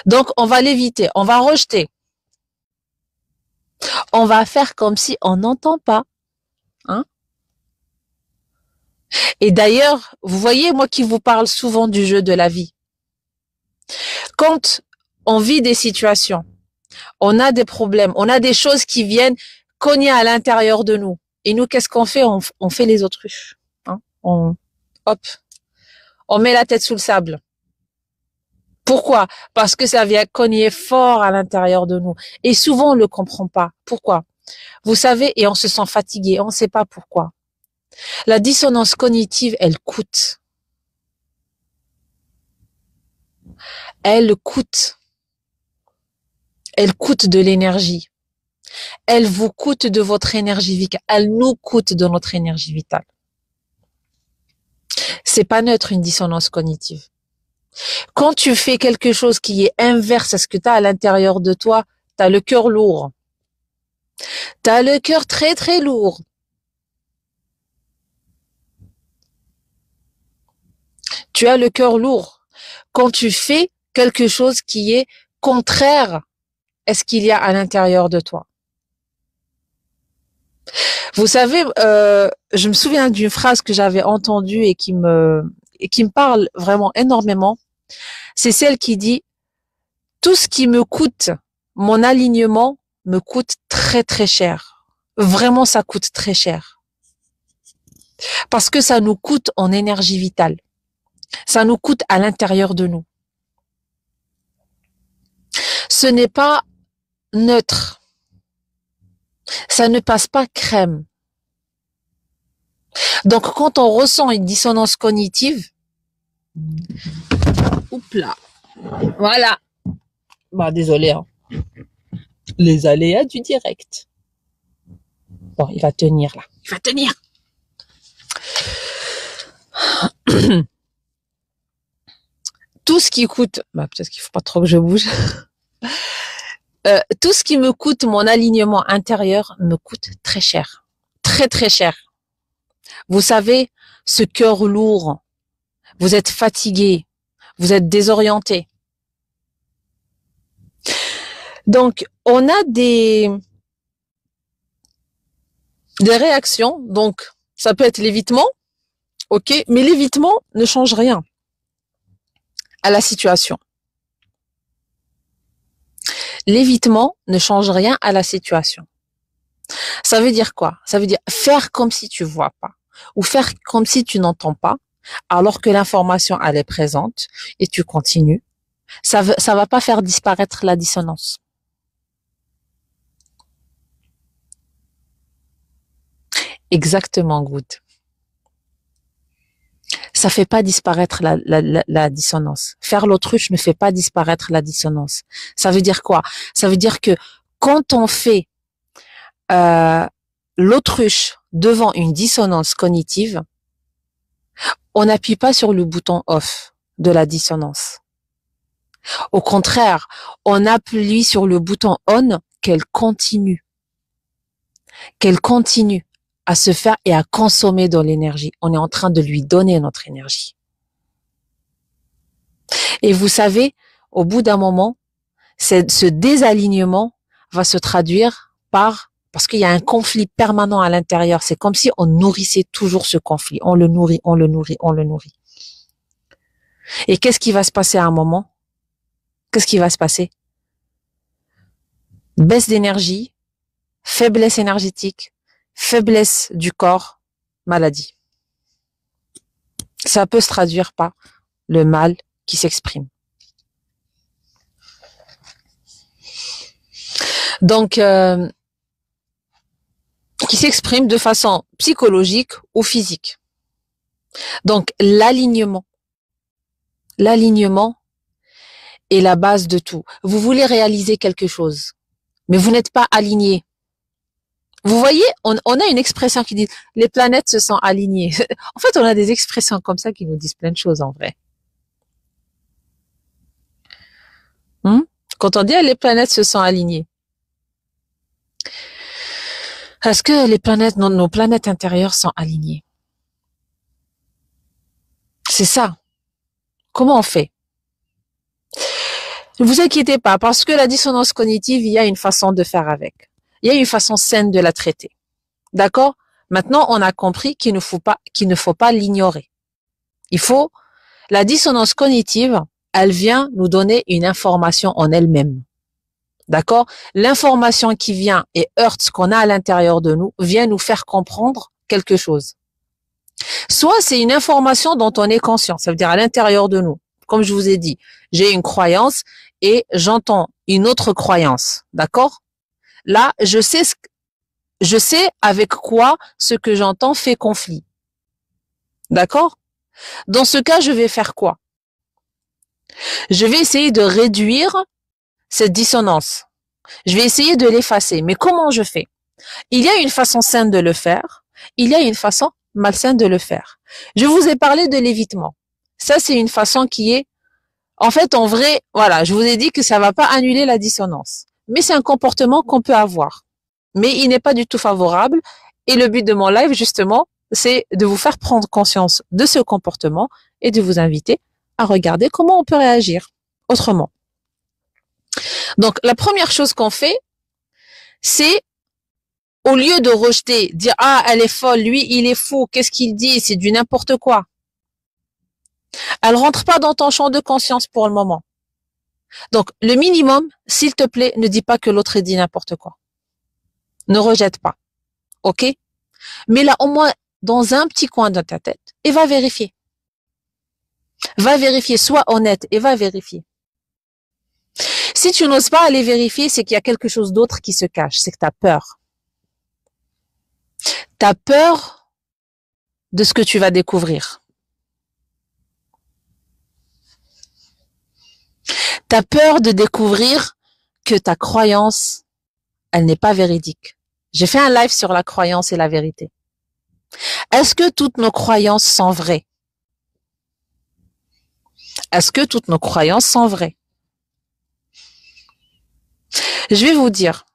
Donc, on va l'éviter, on va rejeter. On va faire comme si on n'entend pas. Hein. Et d'ailleurs, vous voyez, moi qui vous parle souvent du jeu de la vie, quand on vit des situations, on a des problèmes, on a des choses qui viennent cogner à l'intérieur de nous. Et nous, qu'est-ce qu'on fait? On fait les autruches. Hein. Hop, on met la tête sous le sable. Pourquoi? Parce que ça vient cogner fort à l'intérieur de nous. Et souvent, on ne le comprend pas. Pourquoi? Vous savez, et on se sent fatigué, on ne sait pas pourquoi. La dissonance cognitive, elle coûte. Elle coûte. Elle coûte de l'énergie. Elle vous coûte de votre énergie vitale. Elle nous coûte de notre énergie vitale. C'est pas neutre, une dissonance cognitive. Quand tu fais quelque chose qui est inverse à ce que tu as à l'intérieur de toi, tu as le cœur lourd. Tu as le cœur très très lourd. Tu as le cœur lourd. Quand tu fais quelque chose qui est contraire à ce qu'il y a à l'intérieur de toi. Vous savez, je me souviens d'une phrase que j'avais entendue et qui me parle vraiment énormément. C'est celle qui dit: tout ce qui me coûte mon alignement me coûte très très cher. Vraiment, ça coûte très cher. Parce que ça nous coûte en énergie vitale. Ça nous coûte à l'intérieur de nous. Ce n'est pas neutre. Ça ne passe pas crème. Donc, quand on ressent une dissonance cognitive, oups là, voilà. Bah, désolé, hein. Les aléas du direct. Bon, il va tenir là. Il va tenir. Tout ce qui coûte, bah, peut-être qu'il faut pas trop que je bouge. Tout ce qui me coûte mon alignement intérieur me coûte très cher. Très, très cher. Vous savez, ce cœur lourd, vous êtes fatigué, vous êtes désorienté. Donc, on a des réactions. Donc, ça peut être l'évitement, ok, mais l'évitement ne change rien à la situation. L'évitement ne change rien à la situation. Ça veut dire quoi? Ça veut dire faire comme si tu vois pas, ou faire comme si tu n'entends pas, alors que l'information elle est présente et tu continues. Ça va pas faire disparaître la dissonance. Exactement, Good. Ça fait pas disparaître la dissonance. Faire l'autruche ne fait pas disparaître la dissonance. Ça veut dire quoi? Ça veut dire que quand on fait l'autruche devant une dissonance cognitive, on n'appuie pas sur le bouton off de la dissonance. Au contraire, on appuie sur le bouton on qu'elle continue à se faire et à consommer de l'énergie. On est en train de lui donner notre énergie. Et vous savez, au bout d'un moment, ce désalignement va se traduire parce qu'il y a un conflit permanent à l'intérieur. C'est comme si on nourrissait toujours ce conflit. On le nourrit, on le nourrit, on le nourrit. Et qu'est-ce qui va se passer à un moment? Qu'est-ce qui va se passer? Baisse d'énergie, faiblesse énergétique, faiblesse du corps, maladie. Ça peut se traduire par le mal qui s'exprime. Donc, qui s'exprime de façon psychologique ou physique. Donc, l'alignement est la base de tout. Vous voulez réaliser quelque chose, mais vous n'êtes pas aligné. Vous voyez, on a une expression qui dit « les planètes se sont alignées ». En fait, on a des expressions comme ça qui nous disent plein de choses en vrai. Quand on dit « les planètes se sont alignées », est-ce que les planètes, nos planètes intérieures sont alignées? C'est ça. Comment on fait? Ne vous inquiétez pas, parce que la dissonance cognitive, il y a une façon de faire avec. Il y a une façon saine de la traiter. D'accord? Maintenant, on a compris qu'il ne faut pas l'ignorer. La dissonance cognitive, elle vient nous donner une information en elle-même. D'accord? L'information qui vient et heurte ce qu'on a à l'intérieur de nous vient nous faire comprendre quelque chose. Soit c'est une information dont on est conscient, ça veut dire à l'intérieur de nous. Comme je vous ai dit, j'ai une croyance et j'entends une autre croyance. D'accord? Là, je sais avec quoi ce que j'entends fait conflit. D'accord? Dans ce cas, je vais faire quoi? Je vais essayer de réduire cette dissonance. Je vais essayer de l'effacer. Mais comment je fais? Il y a une façon saine de le faire. Il y a une façon malsaine de le faire. Je vous ai parlé de l'évitement. Ça, c'est une façon qui est, en fait, en vrai, voilà, je vous ai dit que ça va pas annuler la dissonance. Mais c'est un comportement qu'on peut avoir. Mais il n'est pas du tout favorable. Et le but de mon live, justement, c'est de vous faire prendre conscience de ce comportement et de vous inviter à regarder comment on peut réagir autrement. Donc, la première chose qu'on fait, c'est au lieu de rejeter, dire « Ah, elle est folle, lui, il est fou, qu'est-ce qu'il dit, c'est du n'importe quoi ». Elle rentre pas dans ton champ de conscience pour le moment. Donc, le minimum, s'il te plaît, ne dis pas que l'autre dit n'importe quoi. Ne rejette pas. OK? Mais là, au moins, dans un petit coin de ta tête, et va vérifier. Va vérifier, sois honnête et va vérifier. Si tu n'oses pas aller vérifier, c'est qu'il y a quelque chose d'autre qui se cache, c'est que tu as peur. Tu as peur de ce que tu vas découvrir. Tu as peur de découvrir que ta croyance, elle n'est pas véridique. J'ai fait un live sur la croyance et la vérité. Est-ce que toutes nos croyances sont vraies? Est-ce que toutes nos croyances sont vraies? Je vais vous dire,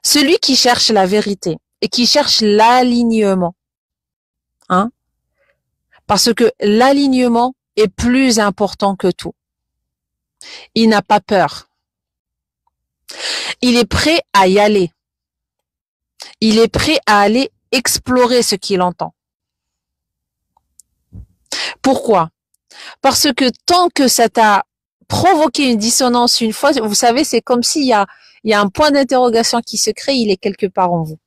celui qui cherche la vérité et qui cherche l'alignement, hein, parce que l'alignement est plus important que tout. Il n'a pas peur. Il est prêt à y aller. Il est prêt à aller explorer ce qu'il entend. Pourquoi? Parce que tant que ça t'a provoqué une dissonance une fois, vous savez, c'est comme s'il y a un point d'interrogation qui se crée, il est quelque part en vous.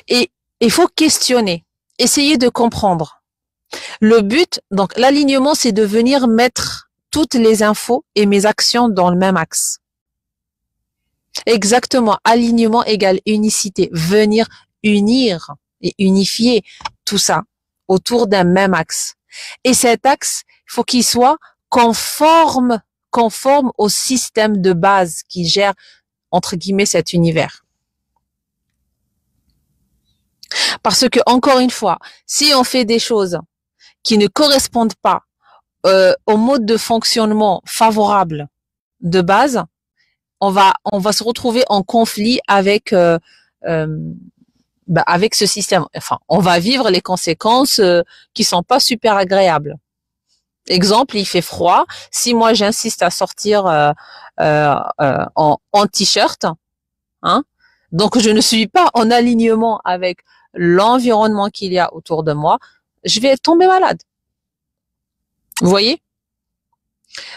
Et il faut questionner, essayer de comprendre. Le but, donc l'alignement, c'est de venir mettre toutes les infos et mes actions dans le même axe. Exactement, alignement égale unicité, venir unir et unifier tout ça autour d'un même axe. Et cet axe, il faut qu'il soit conforme au système de base qui gère, entre guillemets, cet univers. Parce que, encore une fois, si on fait des choses qui ne correspondent pas au mode de fonctionnement favorable de base, on va se retrouver en conflit avec avec ce système. Enfin, on va vivre les conséquences qui sont pas super agréables. Exemple, il fait froid. Si moi j'insiste à sortir en t-shirt, hein, donc je ne suis pas en alignement avec l'environnement qu'il y a autour de moi, je vais tomber malade. Vous voyez?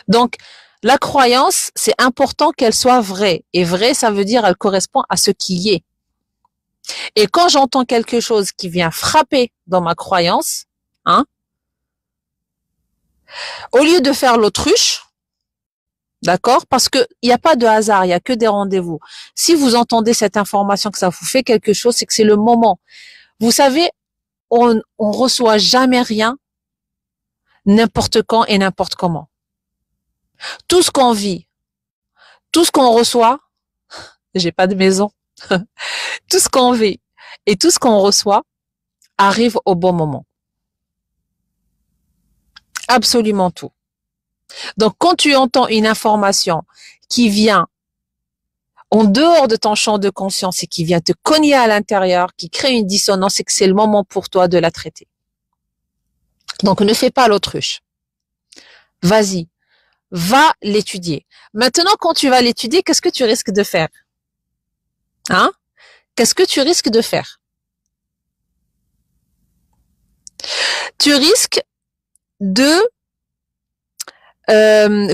Donc, la croyance, c'est important qu'elle soit vraie. Et vraie, ça veut dire elle correspond à ce qui est. Et quand j'entends quelque chose qui vient frapper dans ma croyance, hein, au lieu de faire l'autruche, d'accord, parce que il n'y a pas de hasard, il n'y a que des rendez-vous. Si vous entendez cette information que ça vous fait quelque chose, c'est que c'est le moment. Vous savez, on reçoit jamais rien n'importe quand et n'importe comment. Tout ce qu'on vit, tout ce qu'on reçoit, j'ai pas de maison, tout ce qu'on vit et tout ce qu'on reçoit arrive au bon moment. Absolument tout. Donc, quand tu entends une information qui vient en dehors de ton champ de conscience et qui vient te cogner à l'intérieur, qui crée une dissonance, c'est que c'est le moment pour toi de la traiter. Donc, ne fais pas l'autruche. Vas-y, va l'étudier. Maintenant, quand tu vas l'étudier, qu'est-ce que tu risques de faire? Hein? Qu'est-ce que tu risques de faire? Tu risques de,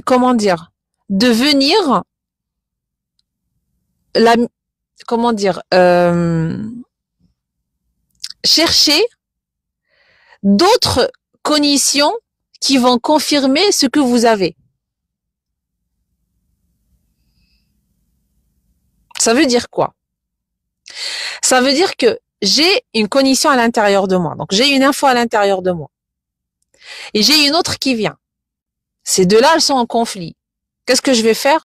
comment dire, de venir, la, comment dire, chercher d'autres cognitions qui vont confirmer ce que vous avez. Ça veut dire quoi? Ça veut dire que j'ai une cognition à l'intérieur de moi. Donc, j'ai une info à l'intérieur de moi. Et j'ai une autre qui vient. Ces deux-là, elles sont en conflit. Qu'est-ce que je vais faire?